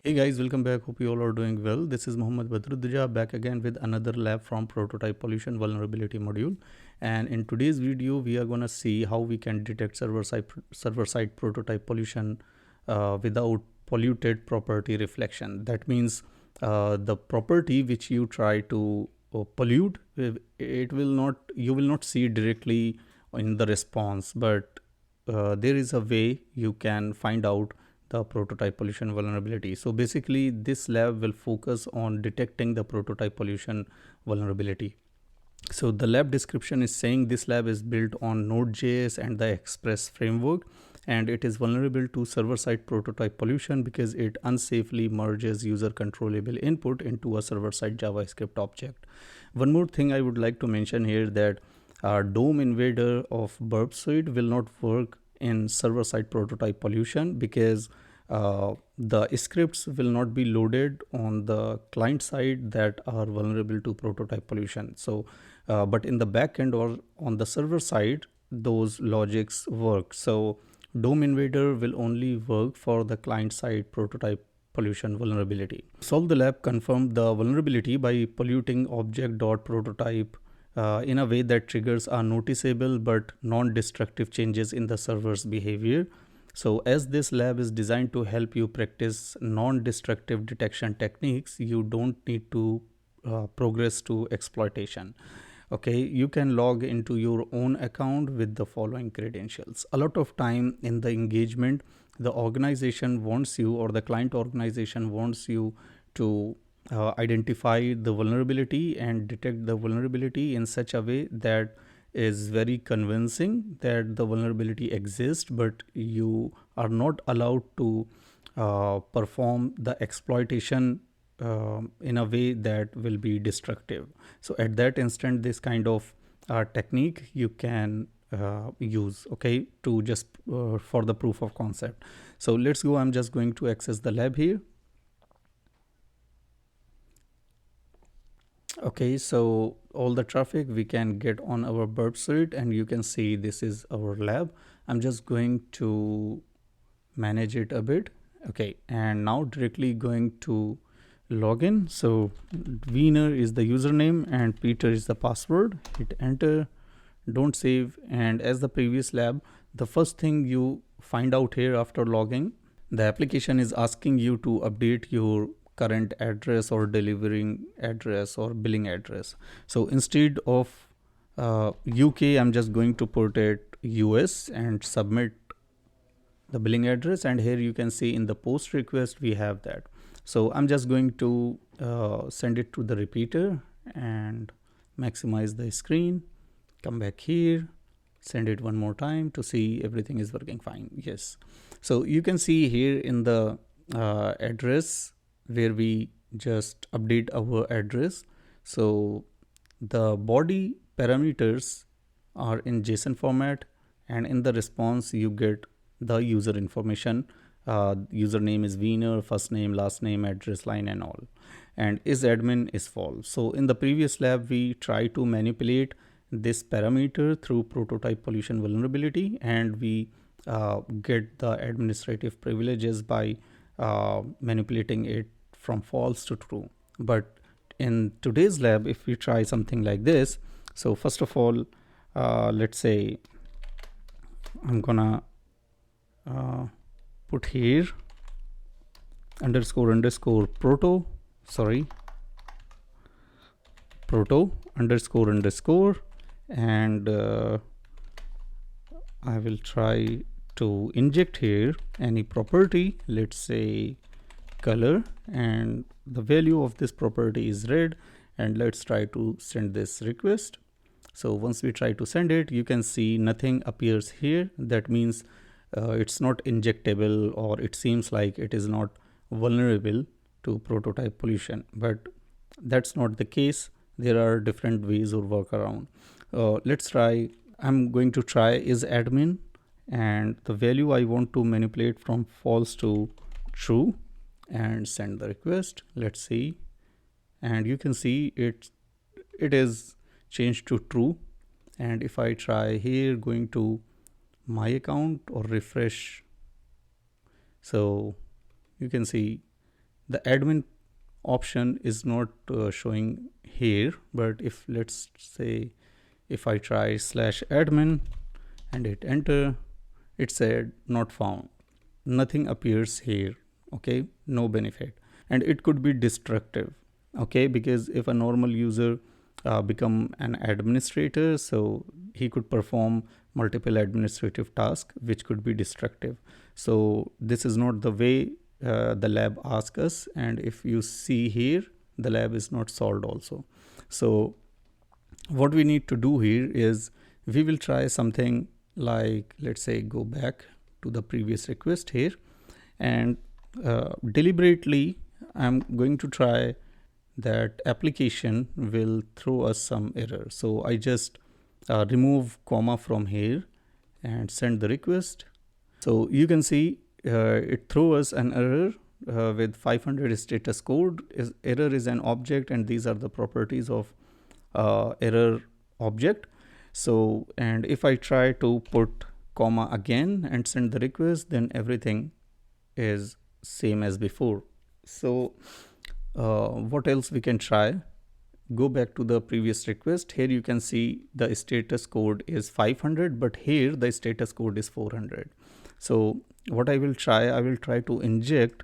Hey guys, welcome back. Hope you all are doing well. This is Mohammad Badruddin back again with another lab from prototype pollution vulnerability module. And in today's video, we are gonna see how we can detect server-side prototype pollution without polluted property reflection. That means the property which you try to pollute, you will not see directly in the response, but there is a way you can find out the prototype pollution vulnerability. So basically this lab will focus on detecting the prototype pollution vulnerability. So the lab description is saying this lab is built on Node.js and the Express framework, and it is vulnerable to server-side prototype pollution because it unsafely merges user controllable input into a server-side JavaScript object. One more thing I would like to mention here, that DOM invader of burp suite will not work in server-side prototype pollution because the scripts will not be loaded on the client side that are vulnerable to prototype pollution. So but in the backend or on the server side, those logics work. So DOM invader will only work for the client side prototype pollution vulnerability. Solve the lab confirmed the vulnerability by polluting object.prototype in a way that triggers are noticeable but non-destructive changes in the server's behavior. So as this lab is designed to help you practice non-destructive detection techniques, you don't need to progress to exploitation. Okay, you can log into your own account with the following credentials. A lot of time in the engagement, the organization wants you, or the client organization wants you to identify the vulnerability and detect the vulnerability in such a way that is very convincing that the vulnerability exists, but you are not allowed to perform the exploitation in a way that will be destructive. So at that instant, this kind of technique you can use, okay, to just for the proof of concept. So let's go. I'm just going to access the lab here. Okay, so all the traffic we can get on our burp suite, and you can see this is our lab. I'm just going to manage it a bit. Okay, and now directly going to login. So Wiener is the username and Peter is the password. Hit enter, don't save. And as the previous lab, the first thing you find out here after logging, the application is asking you to update your current address or delivering address or billing address. So instead of UK, I'm just going to put it US and submit the billing address. And here you can see in the post request we have that. So I'm just going to send it to the repeater and maximize the screen. Come back here, send it one more time to see everything is working fine. Yes. So you can see here in the address where we just update our address. So the body parameters are in JSON format, and in the response you get the user information. Username is Wiener, first name, last name, address line and all. And is admin is false. So in the previous lab we try to manipulate this parameter through prototype pollution vulnerability, and we get the administrative privileges by manipulating it from false to true. But in today's lab, if we try something like this, so first of all, let's say I'm gonna put here underscore proto underscore, and I will try to inject here any property, let's say color, and the value of this property is red, and let's try to send this request. So once we try to send it, you can see nothing appears here. That means it's not injectable, or it seems like it is not vulnerable to prototype pollution, but that's not the case. There are different ways or workaround. Let's try. I'm going to try is admin, and the value I want to manipulate from false to true, and send the request. Let's see, and you can see it is changed to true. And if I try here going to my account or refresh, so you can see the admin option is not showing here, but if let's say if I try /admin and hit enter, it said not found, nothing appears here. Okay, no benefit, and it could be destructive. Okay, because if a normal user become an administrator, so he could perform multiple administrative tasks which could be destructive. So this is not the way the lab asks us, and if you see here, the lab is not solved also. So what we need to do here is we will try something like, let's say, go back to the previous request here, and deliberately I'm going to try that application will throw us some error. So I just remove comma from here and send the request. So you can see it throws us an error with 500 status code. Error is an object, and these are the properties of error object. So, and if I try to put comma again and send the request, then everything is same as before. So what else we can try? Go back to the previous request. Here you can see the status code is 500, but here the status code is 400. So what I will try to inject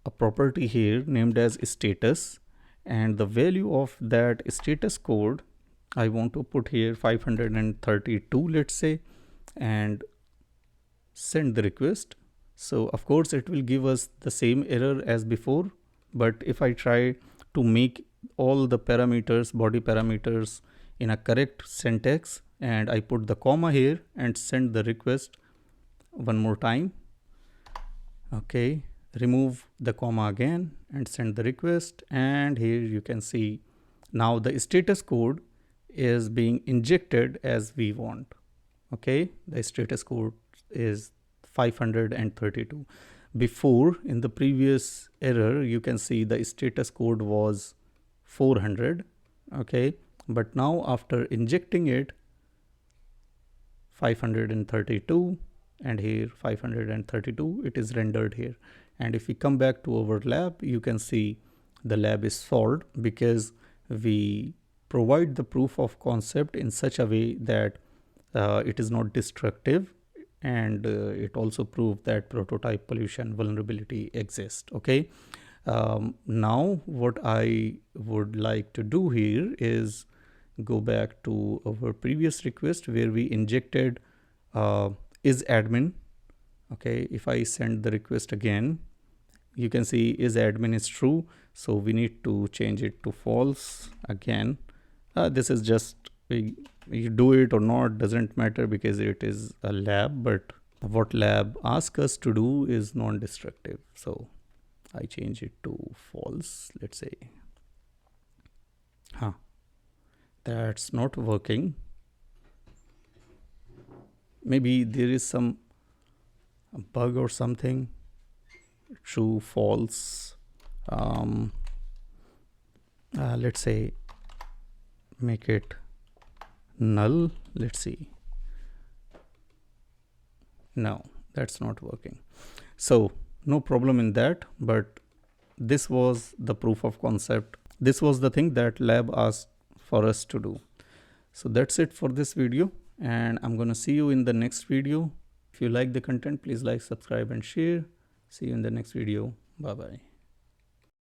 a property here named as status, and the value of that status code I want to put here 532, let's say, and send the request. So of course it will give us the same error as before, but if I try to make all the parameters, body parameters, in a correct syntax, and I put the comma here and send the request one more time, okay, remove the comma again and send the request, and here you can see now the status code is being injected as we want. Okay, the status code is 532. Before, in the previous error, you can see the status code was 400. Okay, but now after injecting it, 532, and here 532, it is rendered here. And if we come back to our lab, you can see the lab is solved because we provide the proof of concept in such a way that it is not destructive, and it also proved that prototype pollution vulnerability exists. Okay, now what I would like to do here is go back to our previous request where we injected is admin. Okay, if I send the request again, you can see is admin is true, so we need to change it to false again. This is just you do it or not doesn't matter because it is a lab, but what lab asks us to do is non-destructive, so I change it to false, let's say. That's not working. Maybe there is some bug or something. True, false. Let's say make it null. Let's see. No, that's not working. So no problem in that, but this was the proof of concept. This was the thing that lab asked for us to do. So that's it for this video, and I'm gonna see you in the next video. If you like the content, please like, subscribe and share. See you in the next video. Bye bye.